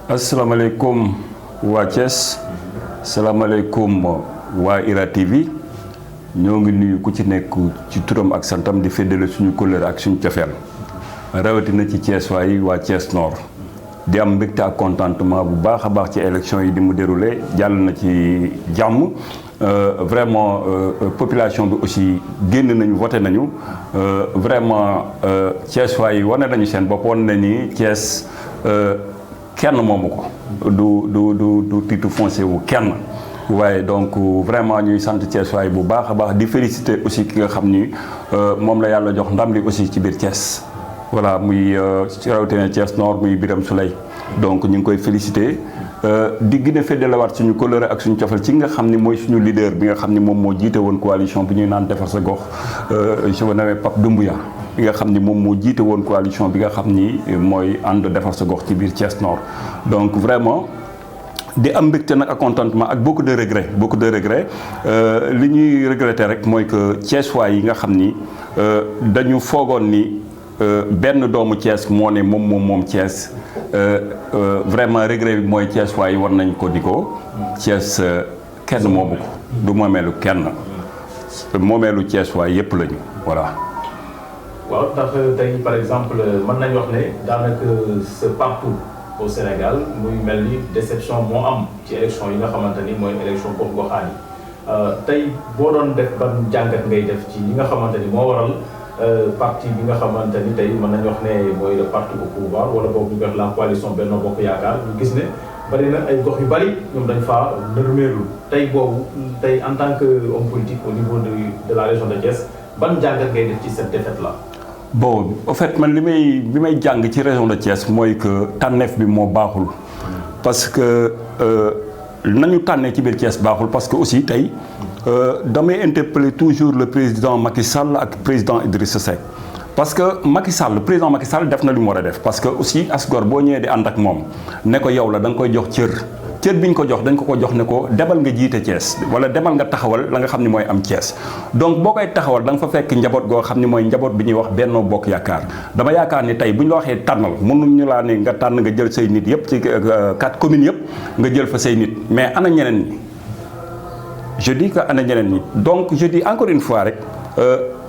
asalaamaaleykum waa Thiès asalaamaaleykum waa IRA TV ñoo ngi nuyu ku ci nekk ci turam ak santam di féddale suñu kóllëre ak suñu cofeel rawatina ci Thiès waaye waa Thiès Nord di am mbégte ak contentement bu baax a baax ci élection yi di mu déroulé jàll na ci jàmm vraiment population bi aussi génn nañu voté nañu vraiment Thiès waaye wane nañu seen bopp wane na ni Thiès kenn moomu ko du titre foncier wu kenn waaye donc vraiment ñuy sant Thiès waaye bu baax a baax di féliciter aussi ki nga xam ni moom la yàlla jox ndam li aussi ci biir Thiès voilà muy rawatina Thiès Nord muy Birame Souleye donc ñu ngi koy féliciter di gën a feddalewaat suñu kóllëre ak suñu cofal ci nga xam ni mooy suñu leader bi nga xam ni moom moo jiite woon coalition bi ñuy naan defar sa gox je me nomme Pape Doumbouya bi nga xam ni moom moo jiite woon coalition bi nga xam ni mooy ànd defar sa gox ci biir Thiès Nord donc vraiment di am mbégte nag ak contentement ak beaucoup de regret li ñuy regretter rek mooy que Thiès waay yi nga xam ni dañu foogoon ni benn doomu Thiès moo ne moom Thiès vraiment regret bi mooy Thiès waay yi war nañ ko di ko Thiès kenn moomu ko du moomeelu kenn moomeelu Thiès waay yépp lañu voilà. waaw ndax tey par exemple mën nañu wax ne daanaka c'est partout au Sénégal muy mel ni déception moo am ci élection yi nga xamante ni mooy élection gox-goxaan yi tey boo doon def ban jàngat ngay def ci yi nga xamante ni moo waral parti bi nga xamante ni tey mën nañu wax ne mooy le parti au pouvoir wala boog ñu wax la coalition Benno Bokk Yaakaar ñu gis ne bari na ay gox yu bari ñoom dañ faa nërmeelu tey boobu tey en tant que homme politique au niveau de la région de Thiès ban jàngat ngay def ci cette défaite là. bon en fait man li may jàng ci région de Thiès mooy que tànneef bi moo baaxul parce que nañu tànnee ci biir Thiès baaxul parce que aussi tey damay interpeller toujours le président Macky Sall ak président Idrissa Seck parce que président Macky Sall def na li mu war a def parce que aussi asgor boo ñëwee di ànd ak moom ne ko yow la da nga koy jox cër bi ñu ko jox dañ ko jox ne ko demal nga jiite Thiès wala demal nga taxawal la nga xam ni mooy am Thiès donc boo koy taxawal da nga fa fekk njaboot goo xam ni mooy njaboot bi ñuy wax Benno Bokk Yaakaar dama yaakaar ni tey bu ñu la waxee tànnal mënuñu laa ne nga tànn nga jël say nit yëpp ci 4 communes yëpp nga jël fa say nit mais ana ñeneen ñi je dis que ana ñeneen ñi donc je dis encore une fois rek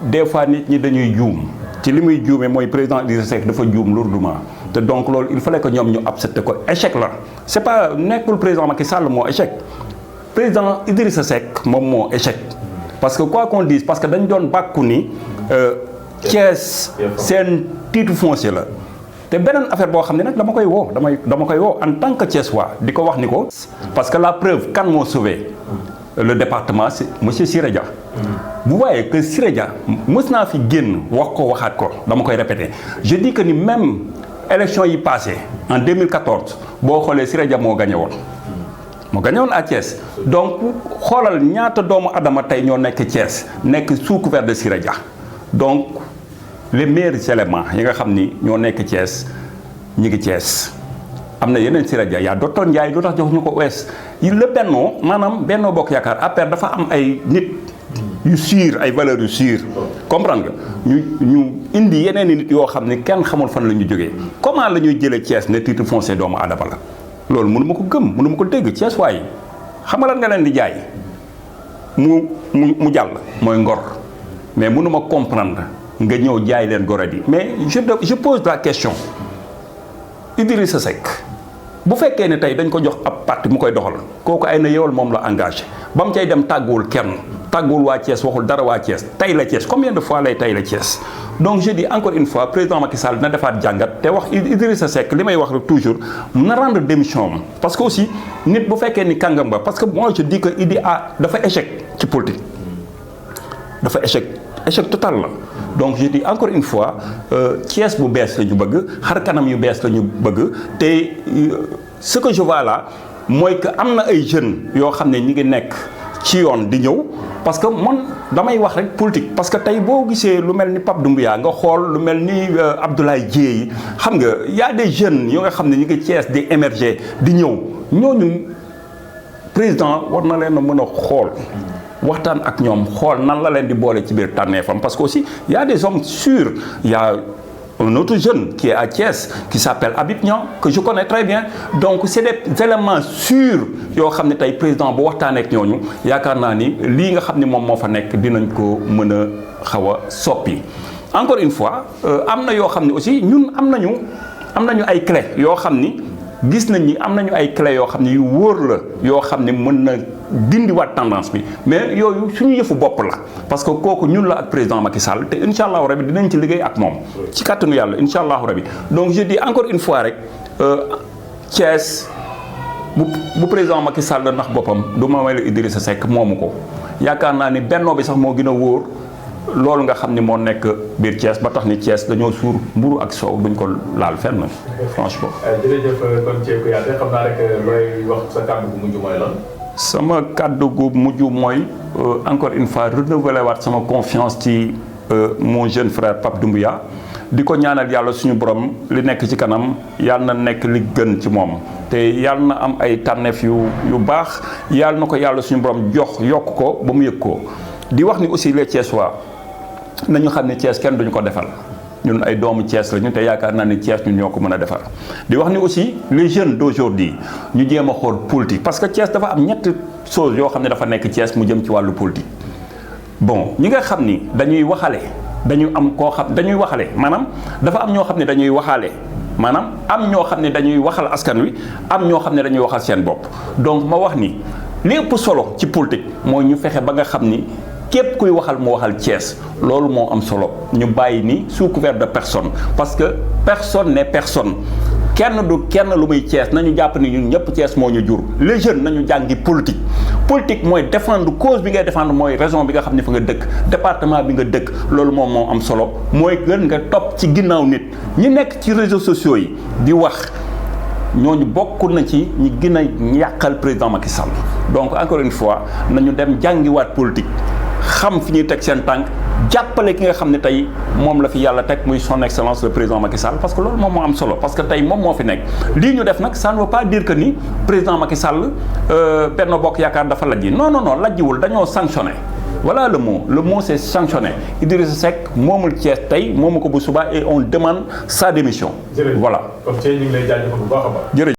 des fois nit ñi dañuy juum ci li muy juumee mooy président Idrissa Seck dafa juum lourdement te donc loolu il fallait que ñoom ñu accepté ko échec la c'est pas nekkul président Macky Sall moo échec président Idrissa Seck moom moo échec parce que quoi qu'on dise parce que dañ doon bàkku ni Thiès seen titre foncier la te beneen affaire boo xam ne nag dama koy woo en tant que Thiessois di ko wax ni ko parce que la preuve kan moo sauvé le département c'est monsieur Siré Dia vous voyez que Siré Dia mës naa fi génn waxaat ko dama koy répéter je dis que ni même élection yi passé en 2014 boo xoolee Siré Dia moo gagné woon à Thiès donc xoolal ñaata doomu adama tey ñoo nekk Thiès nekk sous couvert de Siré Dia donc les meilleurs éléments yi nga xam ni ñoo nekk Thiès ñi ngi Thiès am na yeneen Siré Dia yaa docteur Ndiaye lu tax jox ñu ko Ouest le Benno maanaam Benno Bokk Yaakaar APR dafa am ay nit yu sûr ay valeurs yu sûr comprendre nga ñu indi yeneen i nit yoo xam ne kenn xamul fan la ñu jógee comment la ñuy jëlee Thiès ne titre foncier doomu aadama la loolu mënu ma ko gëm mënu ma ko dégg Thiès waaye xam nga lan nga leen di jaay mu jàll mooy ngor mais mënu ma comprendre nga ñëw jaay leen goradi mais je pose la question Idrissa Seck bu fekkee ne tey dañ ko jox ab parti mu koy doxal kooku ay na yewal moom la engagé ba mu cay dem tàgguwul kenn tàgguwul waa Thiès waxul dara waa Thiès tey la Thiès combien de fois lay tey la Thiès donc je dis encore une fois président Macky Sall na defaat jàngat te wax Idrissa Seck li may wax rek toujours na rendre démission am parce que aussi nit bu fekkee ni kàngam ba parce que moi je dis que Idi dafa échec ci politique dafa échec total la donc je dis encore une fois Thiès bu bees la ñu bëgg xar kanam yu bees la ñu bëgg te ce que je vois là mooy que am na ay jeunes yoo xam ne ñi ngi nekk ci yoon di ñëw parce que man damay wax rek politique parce que tey boo gisee lu mel ni Pape Doumbouya nga xool lu mel ni Abdoulaye Dièye xam nga y a des jeunes yoo nga xam ne ñi ngi Thiès di émerger di ñëw ñooñu président war na leen a mën a xool waxtaan ak ñoom xool nan la leen di boole ci biir tànneefam parce que aussi y a des hommes sûrs y a un autre jeune qui est à Thiès qui s'appelle Habib Niang que je connais très bien donc c'est des éléments sûrs yoo xam ne tey président bu waxtaanee ak ñooñu yaakaar naa ni lii nga xam ne moom moo fa nekk dinañ ko mën a xaw a soppi. encore une fois am na yoo xam ne aussi ñun am nañu ay clés yoo xam ni gis nañ ni am nañu ay clés yoo xam ne yu wóor la yoo xam ne mën na dindiwaat tendance bi mais yooyu suñu yëfu bopp la parce que kooku ñun la ak président Macky Sall te incha allahu rabi dinañ ci liggéey ak moom ci kàttanu yàlla incha allahu rabi donc je dis encore une fois rek Thiès bu président Macky Sall ndax boppam du ma may la Idrissa Seck moomu ko yaakaar naa ni bennoo bi sax moo gën a wóor loolu nga xam ni moo nekk biir Thiès ba tax ni Thiès dañoo suur mburu ak soow duñ ko laal fenn franchement. jërëjëf kon Thie Kouyaté xam naa rek looy wax sa kàddu gu mujj mooy lan. sama kàddu gu mujj mooy encore une fois renouveler waat sama confiance ci mon jeune frère Pape Doumbouya di ko ñaanal yàlla suñu borom li nekk ci kanam yàlla na nekk li gën ci moom te yàlla na am ay tànneef yu baax yàlla na ko yàlla suñu borom yokk ko ba mu yëg ko di wax ni aussi les Thiessois nañu xam ne Thiès kenn duñu ko defal ñun ay doomu Thiès lañu te yaakaar naa ni Thiès ñun ñoo ko mën a defar di wax ni aussi les jeunes d'aujourd'hui ñu jéem a xool politique parce que Thiès dafa am ñetti choses yoo xam ne dafa nekk Thiès mu jëm ci wàllu politique bon ñi nga xam ni dañuy waxale dañu am koo xam dañuy waxale maanaam dafa am ñoo xam ne dañuy waxaale maanaam am ñoo xam ne dañuy waxal askan wi am ñoo xam ne dañuy waxal seen bopp donc ma wax ni li ëpp solo ci politique mooy ñu fexe ba nga xam ni képp kuy waxal mu waxal Thiès loolu moo am solo ñu bàyyi ni sous couvert de personne parce que personne n'est personne kenn du kenn lu muy Thiès nañu jàpp ni ñun ñëpp Thiès moo ñu jur les jeunes nañu jàngi politique politique mooy défendre cause bi ngay défendre mooy raison bi nga xam ne fa nga dëkk département bi nga dëkk loolu moom moo am solo mooy gën nga topp ci ginnaaw nit ñi nekk ci réseaux sociaux yi di wax ñooñu bokk na ci ñi gën a yàqal président Macky Sall donc encore une fois nañu dem jàngiwaat politique xam fi ñuy teg seen tànk jàppale ki nga xam ne tey moom la fi yàlla teg muy son excellence le président Macky Sall parce que loolu moom moo am solo parce que tey moom moo fi nekk lii ñu def nag ça ne veut pas dire que ni président Macky Sall Benno Bokk Yaakaar dafa lajji non lajjiwul dañoo sanctionné voilà le mot c'est sanctionné Idrissa Seck moomul Thiès tey moomu ko bu subaa et on demande sa démission. voilà kon tey ñu ngi lay jaajëfal bu baax a baax.